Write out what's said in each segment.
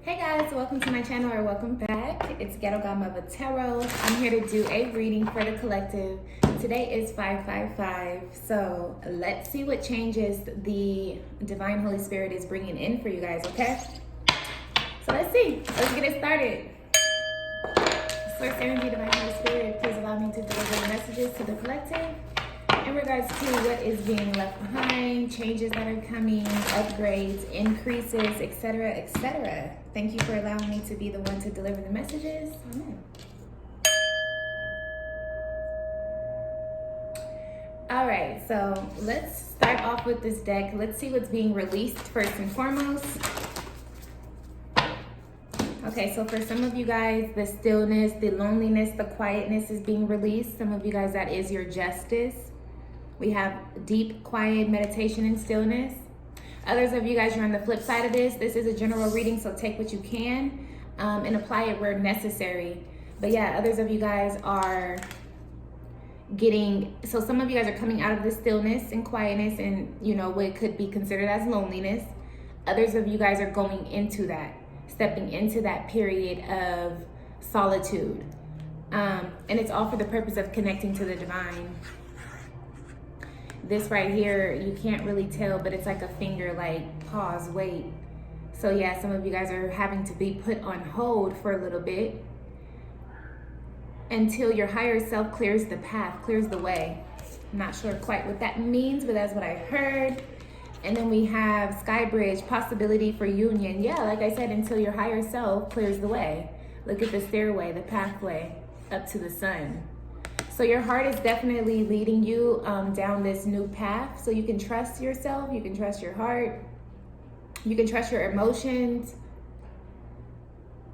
Hey guys, welcome to my channel or welcome back. It's Ghetto Godmother Tarot. I'm here to do a reading for the collective. Today is 555, so let's see what changes the Divine Holy Spirit is bringing in for you guys, okay? So let's see. Let's get it started. Source Energy, Divine Holy Spirit, please allow me to deliver the messages to the collective in regards to what is being left behind, changes that are coming, upgrades, increases, etc., etc. Thank you for allowing me to be the one to deliver the messages. Amen. All right, so let's start off with this deck. Let's see what's being released first and foremost. Okay, so for some of you guys, the stillness, the loneliness, the quietness is being released. Some of you guys, that is your justice. We have deep, quiet meditation and stillness. Others of you guys, you're on the flip side of this. This is a general reading, so take what you can and apply it where necessary. But yeah, others of you guys are so some of you guys are coming out of the stillness and quietness and, you know, what could be considered as loneliness. Others of you guys are going into that, stepping into that period of solitude. And it's all for the purpose of connecting to the divine. This right here, you can't really tell, but it's like a finger, like pause, wait. So yeah, some of you guys are having to be put on hold for a little bit until your higher self clears the path, clears the way. I'm not sure quite what that means, but that's what I heard. And then we have Sky Bridge, possibility for union. Yeah, like I said, until your higher self clears the way. Look at the stairway, the pathway up to the sun. So your heart is definitely leading you down this new path. So you can trust yourself, you can trust your heart, you can trust your emotions.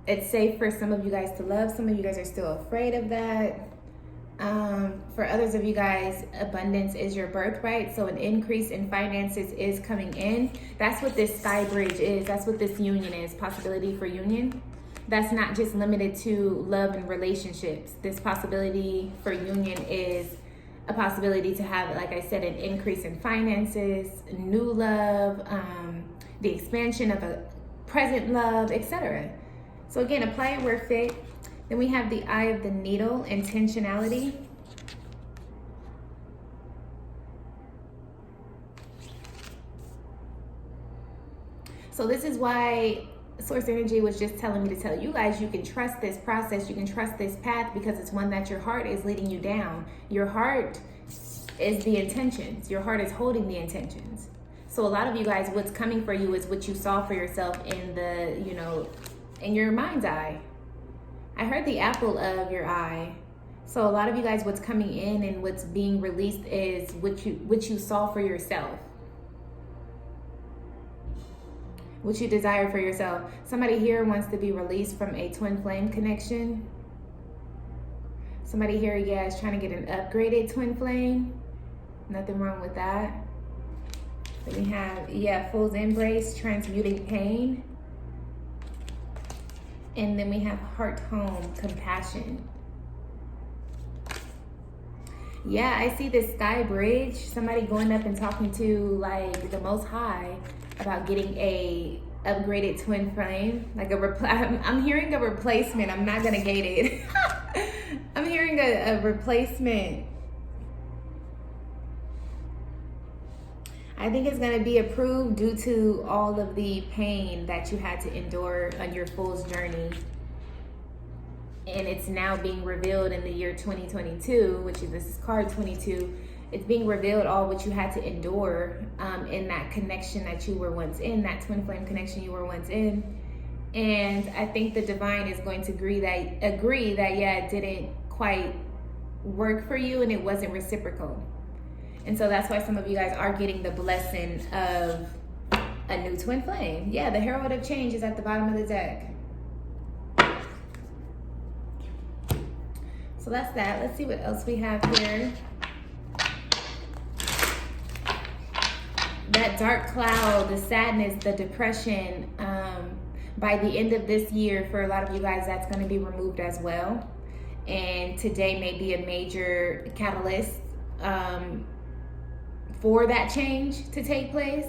It's safe for some of you guys to love. Some of you guys are still afraid of that. For others of you guys, abundance is your birthright. So an increase in finances is coming in. That's what this Sky Bridge is. That's what this union is, possibility for union. That's not just limited to love and relationships. This possibility for union is a possibility to have, like I said, an increase in finances, new love, the expansion of a present love, etc. So again, apply it where fit. Then we have the Eye of the Needle, intentionality. So this is why Source Energy was just telling me to tell you guys, you can trust this process, you can trust this path because it's one that your heart is leading you down. Your heart is the intentions. Your heart is holding the intentions. So a lot of you guys, what's coming for you is what you saw for yourself in the, you know, in your mind's eye. I heard the apple of your eye. So a lot of you guys, what's coming in and what's being released is what you saw for yourself. What you desire for yourself. Somebody here wants to be released from a twin flame connection. Somebody here, yeah, is trying to get an upgraded twin flame. Nothing wrong with that. Then we have, yeah, Fool's Embrace, transmuting pain. And then we have Heart Home, compassion. Yeah, I see this Sky Bridge. Somebody going up and talking to like the Most High about getting a upgraded twin flame, like I'm hearing a replacement. I'm not gonna gate it. I'm hearing a replacement. I think it's gonna be approved due to all of the pain that you had to endure on your Fool's journey. And it's now being revealed in the year 2022, which is, this is card 22. It's being revealed all what you had to endure in that connection that you were once in, that twin flame connection you were once in. And I think the divine is going to agree that yeah, it didn't quite work for you and it wasn't reciprocal. And so that's why some of you guys are getting the blessing of a new twin flame. Yeah, the Herald of Change is at the bottom of the deck. So that's that. Let's see what else we have here. That dark cloud, the sadness, the depression, by the end of this year, for a lot of you guys, that's going to be removed as well. And today may be a major catalyst for that change to take place.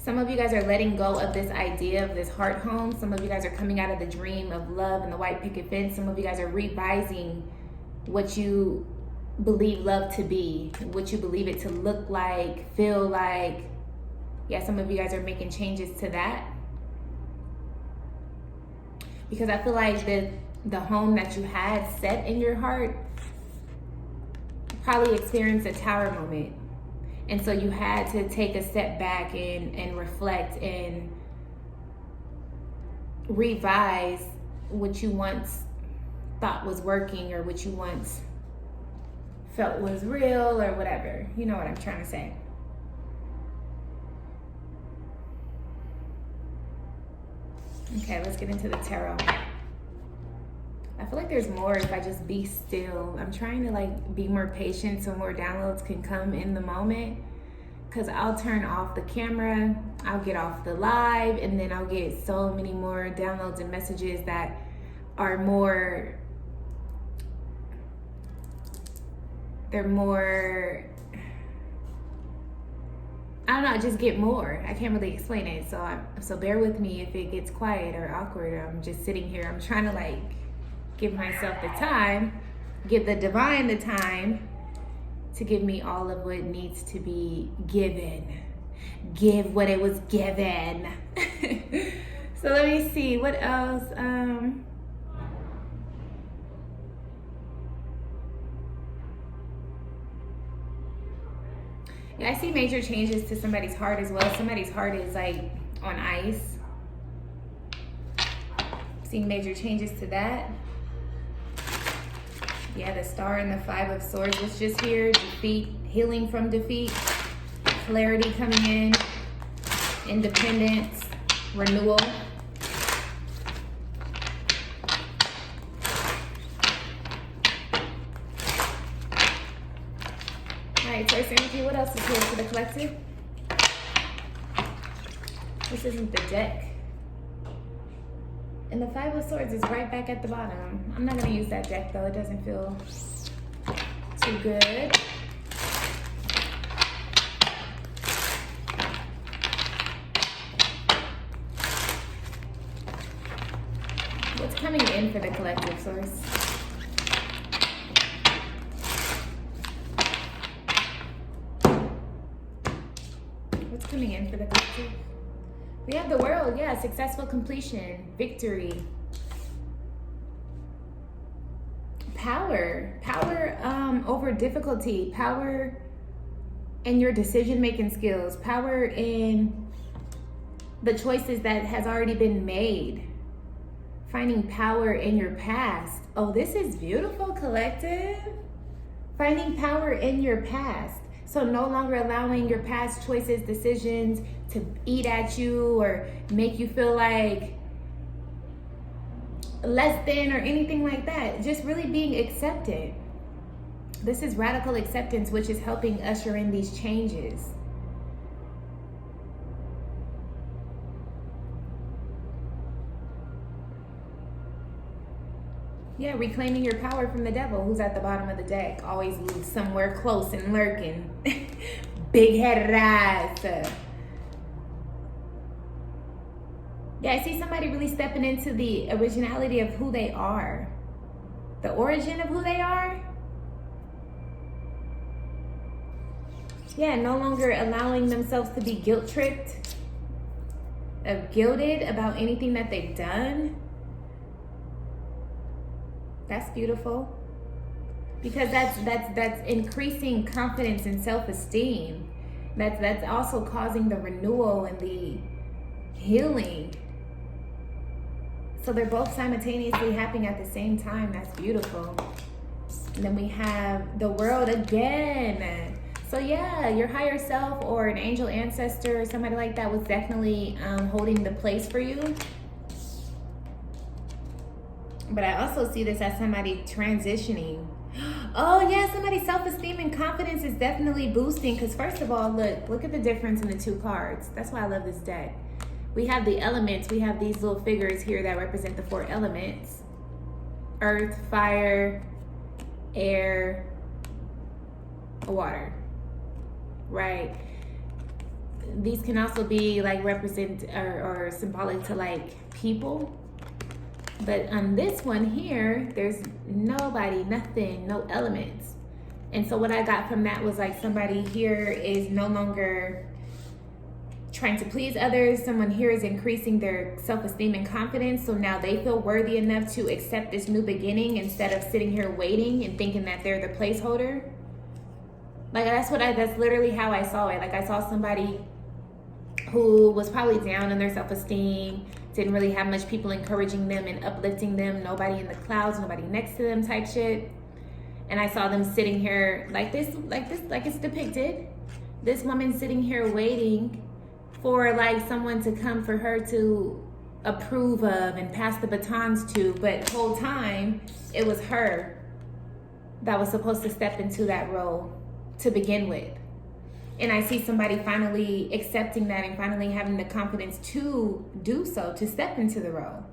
Some of you guys are letting go of this idea of this heart home. Some of you guys are coming out of the dream of love and the white picket fence. Some of you guys are revising what you believe love to be, what you believe it to look like, feel like. Yeah, some of you guys are making changes to that. Because I feel like the home that you had set in your heart probably experienced a tower moment. And so you had to take a step back and reflect and revise what you once thought was working or what you once felt was real or whatever. You know what I'm trying to say. Okay, let's get into the tarot. I feel like there's more if I just be still. I'm trying to like be more patient so more downloads can come in the moment. Cause I'll turn off the camera, I'll get off the live, and then I'll get so many more downloads and messages that are more, they're more, I don't know, I just get more. I can't really explain it. So bear with me if it gets quiet or awkward. I'm just sitting here. I'm trying to like give myself the time, give the divine the time to give me all of what needs to be given. Give what it was given. So let me see, what else? Yeah, I see major changes to somebody's heart as well. Somebody's heart is like on ice. Seeing major changes to that. Yeah, the Star and the Five of Swords was just here. Defeat, healing from defeat, clarity coming in, independence, renewal. All right, Source Energy, what else is here for the collective? This isn't the deck. And the Five of Swords is right back at the bottom. I'm not going to use that deck, though. It doesn't feel too good. What's coming in for the collective, Source? What's coming in for the collective? We have the World, yeah, successful completion, victory, power over difficulty, power in your decision-making skills, power in the choices that has already been made, finding power in your past. Oh, this is beautiful, collective. Finding power in your past. So no longer allowing your past choices, decisions to eat at you or make you feel like less than or anything like that. Just really being accepted. This is radical acceptance, which is helping usher in these changes. Yeah, reclaiming your power from the devil, who's at the bottom of the deck. Always somewhere close and lurking. Big-headed ass. Yeah, I see somebody really stepping into the originality of who they are. The origin of who they are. Yeah, no longer allowing themselves to be guilt-tripped, guilted about anything that they've done. That's beautiful. Because that's increasing confidence and self-esteem. That's also causing the renewal and the healing. So they're both simultaneously happening at the same time. That's beautiful. And then we have the World again. So yeah, your higher self or an angel ancestor or somebody like that was definitely holding the place for you. But I also see this as somebody transitioning. Oh yeah, somebody's self-esteem and confidence is definitely boosting. Because first of all, look at the difference in the two cards. That's why I love this deck. We have the elements. We have these little figures here that represent the 4 elements. Earth, fire, air, water. Right? these can also be like represent or symbolic to like people. But on this one here, there's nobody, nothing, no elements. And so what I got from that was like somebody here is no longer trying to please others. Someone here is increasing their self-esteem and confidence. So now they feel worthy enough to accept this new beginning instead of sitting here waiting and thinking that they're the placeholder. Like that's literally how I saw it. Like I saw somebody who was probably down in their self-esteem, didn't really have much people encouraging them and uplifting them, nobody in the clouds, nobody next to them type shit. And I saw them sitting here like it's depicted. This woman sitting here waiting for like someone to come for her to approve of and pass the batons to, but the whole time it was her that was supposed to step into that role to begin with. And I see somebody finally accepting that and finally having the confidence to do so, to step into the role.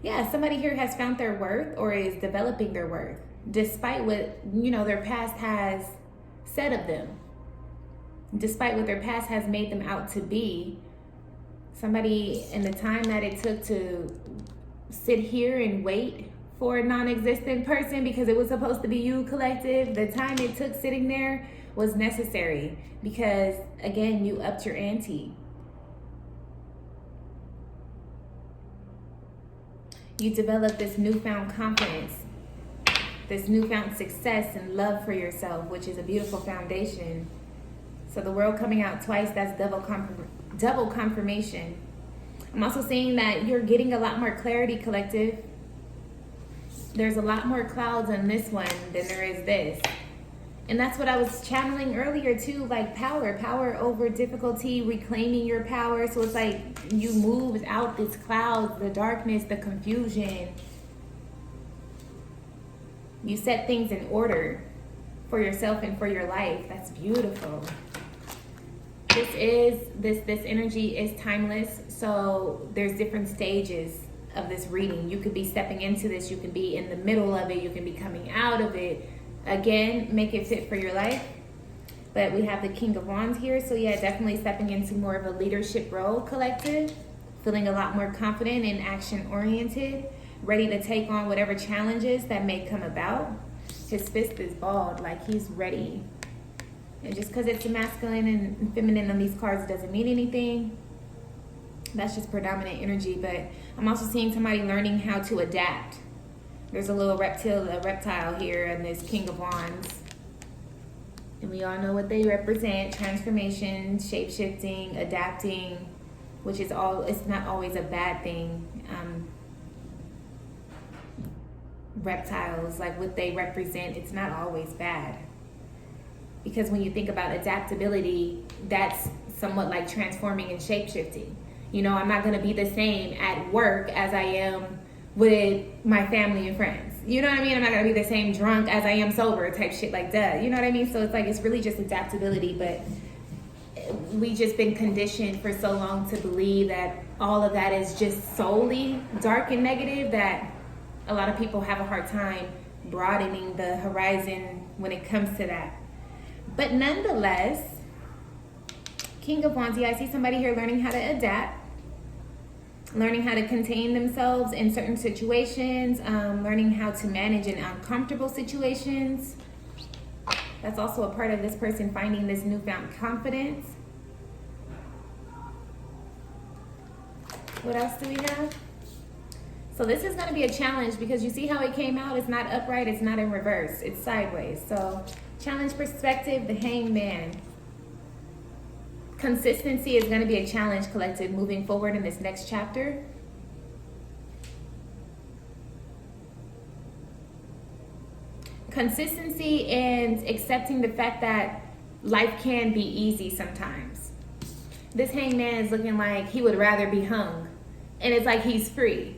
Yeah, somebody here has found their worth or is developing their worth, despite what, their past has said of them. Despite what their past has made them out to be. Somebody, in the time that it took to sit here and wait for a non-existent person because it was supposed to be you, collective, the time it took sitting there was necessary because, again, you upped your ante. You developed this newfound confidence, this newfound success and love for yourself, which is a beautiful foundation. So the world coming out twice, that's double confirmation. I'm also seeing that you're getting a lot more clarity, collective. There's a lot more clouds on this one than there is this. And that's what I was channeling earlier too, like power over difficulty, reclaiming your power. So it's like you move out these clouds, the darkness, the confusion. You set things in order for yourself and for your life. That's beautiful. This energy is timeless. So there's different stages of this reading. You could be stepping into this, you can be in the middle of it, you can be coming out of it. Again, make it fit for your life. But we have the King of Wands here, so yeah, definitely stepping into more of a leadership role, collective, feeling a lot more confident and action oriented, ready to take on whatever challenges that may come about. His fist is balled, like he's ready. And just because it's masculine and feminine on these cards doesn't mean anything. That's just predominant energy. But I'm also seeing somebody learning how to adapt. There's a little reptile here in this King of Wands. And we all know what they represent: transformation, shape-shifting, adapting, which is it's not always a bad thing. Reptiles, like what they represent, it's not always bad. Because when you think about adaptability, that's somewhat like transforming and shape-shifting. I'm not going to be the same at work as I am with my family and friends. You know what I mean? I'm not going to be the same drunk as I am sober type shit, like duh. You know what I mean? So it's like, it's really just adaptability. But we just been conditioned for so long to believe that all of that is just solely dark and negative that a lot of people have a hard time broadening the horizon when it comes to that. But nonetheless, King of Wands, I see somebody here learning how to adapt, learning how to contain themselves in certain situations, learning how to manage in uncomfortable situations. That's also a part of this person finding this newfound confidence. What else do we have? So this is going to be a challenge because you see how it came out? It's not upright, it's not in reverse, it's sideways. So challenge perspective, the Hangman. Consistency is going to be a challenge, collective, moving forward in this next chapter. Consistency and accepting the fact that life can be easy sometimes. This Hangman is looking like he would rather be hung. And it's like he's free.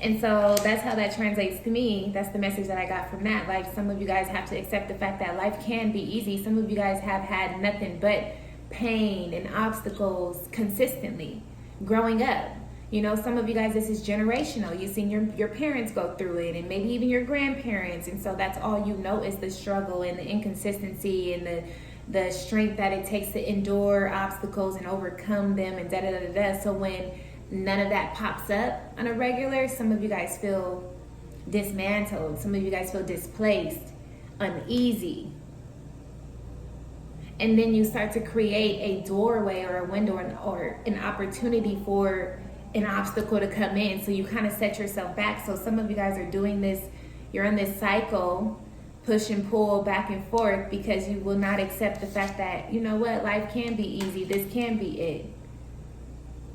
And so that's how that translates to me. That's the message that I got from that. Like, some of you guys have to accept the fact that life can be easy. Some of you guys have had nothing but pain and obstacles consistently growing up. Some of you guys, this is generational. You've seen your parents go through it, and maybe even your grandparents. And so that's all you know is the struggle and the inconsistency and the strength that it takes to endure obstacles and overcome them and da da da da. So when none of that pops up on a regular, some of you guys feel dismantled. Some of you guys feel displaced, uneasy. And then you start to create a doorway or a window or an opportunity for an obstacle to come in. So you kind of set yourself back. So some of you guys are doing this, you're in this cycle, push and pull back and forth, because you will not accept the fact that, you know what, life can be easy. This can be it.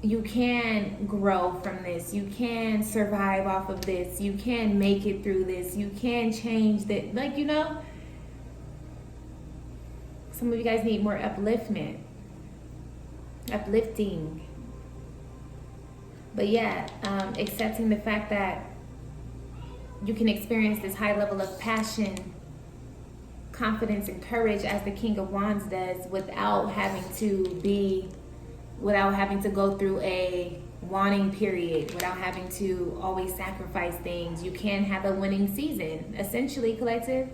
You can grow from this. You can survive off of this. You can make it through this. You can change that. Like, you know, some of you guys need more upliftment, uplifting. But yeah, accepting the fact that you can experience this high level of passion, confidence, and courage as the King of Wands does without having to go through a wanting period, without having to always sacrifice things. You can have a winning season. Essentially, collective,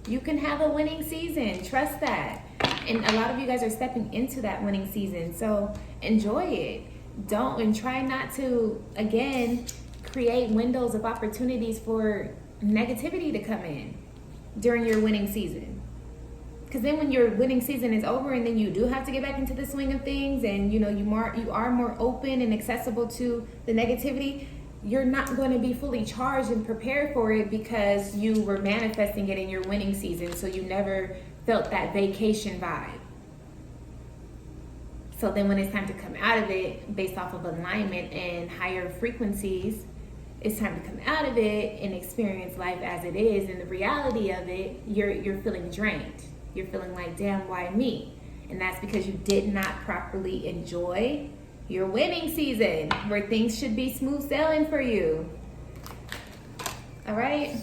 you can have a winning season. Trust that. And a lot of you guys are stepping into that winning season. So enjoy it. And try not to, again, create windows of opportunities for negativity to come in during your winning season. Because then when your winning season is over and then you do have to get back into the swing of things, and you know you are more open and accessible to the negativity, you're not going to be fully charged and prepared for it because you were manifesting it in your winning season. So you never felt that vacation vibe. So then when it's time to come out of it based off of alignment and higher frequencies, it's time to come out of it and experience life as it is. And the reality of it, you're feeling drained. You're feeling like, damn, why me? And that's because you did not properly enjoy your winning season, where things should be smooth sailing for you. All right.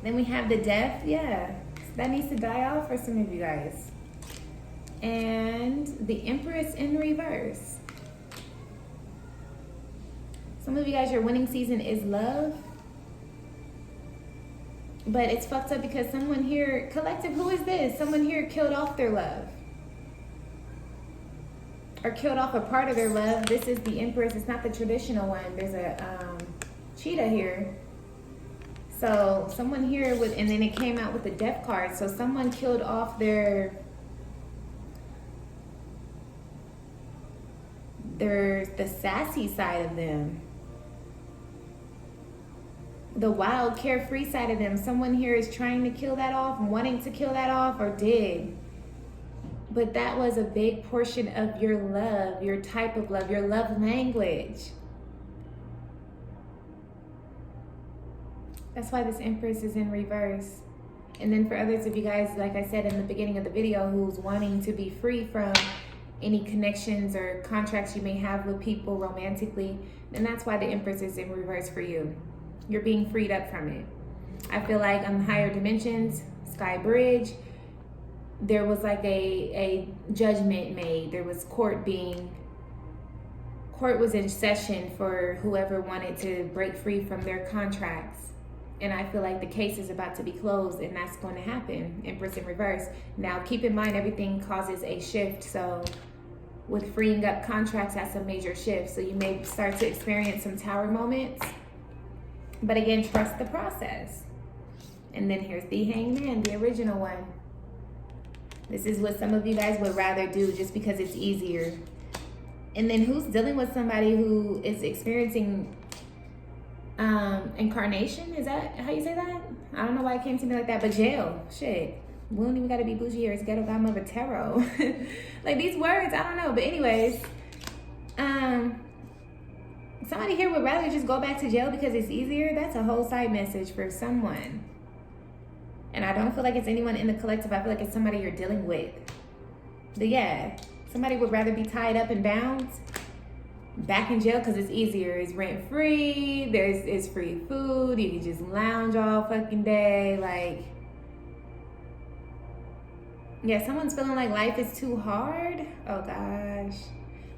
Then we have the Death. Yeah, that needs to die off for some of you guys. And the Empress in reverse. Some of you guys, your winning season is love. But it's fucked up because someone here, collective, who is this? Someone here killed off their love. Or killed off a part of their love. This is the Empress. It's not the traditional one. There's a cheetah here. So someone here and then it came out with the Death card. So someone killed off the sassy side of them. The wild, carefree side of them. Someone here is trying to kill that off, wanting to kill that off, or did. But that was a big portion of your love, your type of love, your love language. That's why this Empress is in reverse. And then for others of you guys, like I said in the beginning of the video, who's wanting to be free from any connections or contracts you may have with people romantically, then that's why the Empress is in reverse for you. You're being freed up from it. I feel like on higher dimensions, Sky Bridge, there was like a judgment made. There was court was in session for whoever wanted to break free from their contracts. And I feel like the case is about to be closed, and that's going to happen. Empress in reverse. Now, keep in mind, everything causes a shift. So with freeing up contracts, that's a major shift. So you may start to experience some tower moments. But again, trust the process. And then here's the Hangman, the original one. This is what some of you guys would rather do just because it's easier. And then who's dealing with somebody who is experiencing incarnation? Is that how you say that? I don't know why it came to me like that, but jail. Shit. We don't even gotta be bougie here. It's Ghetto Godmother Tarot. Like these words, I don't know. But anyways, somebody here would rather just go back to jail because it's easier. That's a whole side message for someone. And I don't feel like it's anyone in the collective. I feel like it's somebody you're dealing with. But yeah, somebody would rather be tied up and bound back in jail because it's easier. It's rent free. It's free food. You can just lounge all fucking day. Like, yeah, someone's feeling like life is too hard. Oh gosh.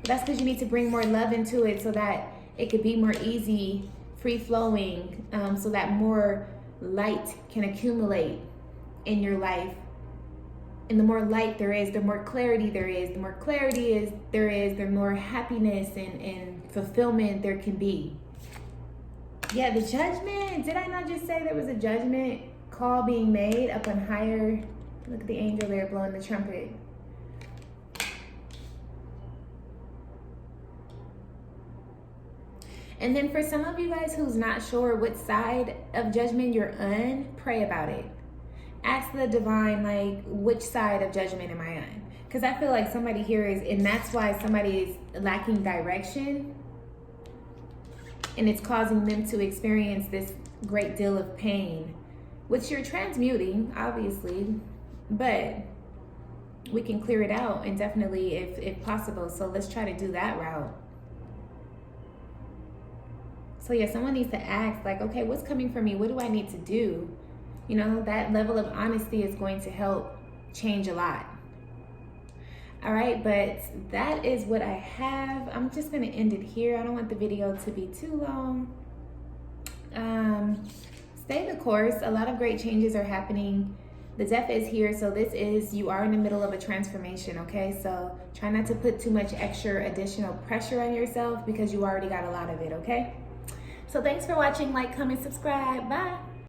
But that's because you need to bring more love into it so that it could be more easy, free flowing, so that more light can accumulate in your life. And the more light there is, the more clarity there is. The more clarity there is, the more happiness and fulfillment there can be. Yeah, the judgment. Did I not just say there was a judgment call being made up on higher? Look at the angel there blowing the trumpet. And then for some of you guys who's not sure what side of judgment you're on, pray about it. Ask the divine, like, which side of judgment am I on? Because I feel like somebody here is, and that's why somebody is lacking direction. And it's causing them to experience this great deal of pain, which you're transmuting, obviously, but we can clear it out, and definitely if possible. So let's try to do that route. So yeah, someone needs to ask, like, okay, what's coming for me? What do I need to do? You know, that level of honesty is going to help change a lot. All right, but that is what I have. I'm just going to end it here. I don't want the video to be too long. Stay the course. A lot of great changes are happening. The death is here, so you are in the middle of a transformation, okay? So try not to put too much extra additional pressure on yourself because you already got a lot of it, okay? So thanks for watching. Like, comment, subscribe. Bye.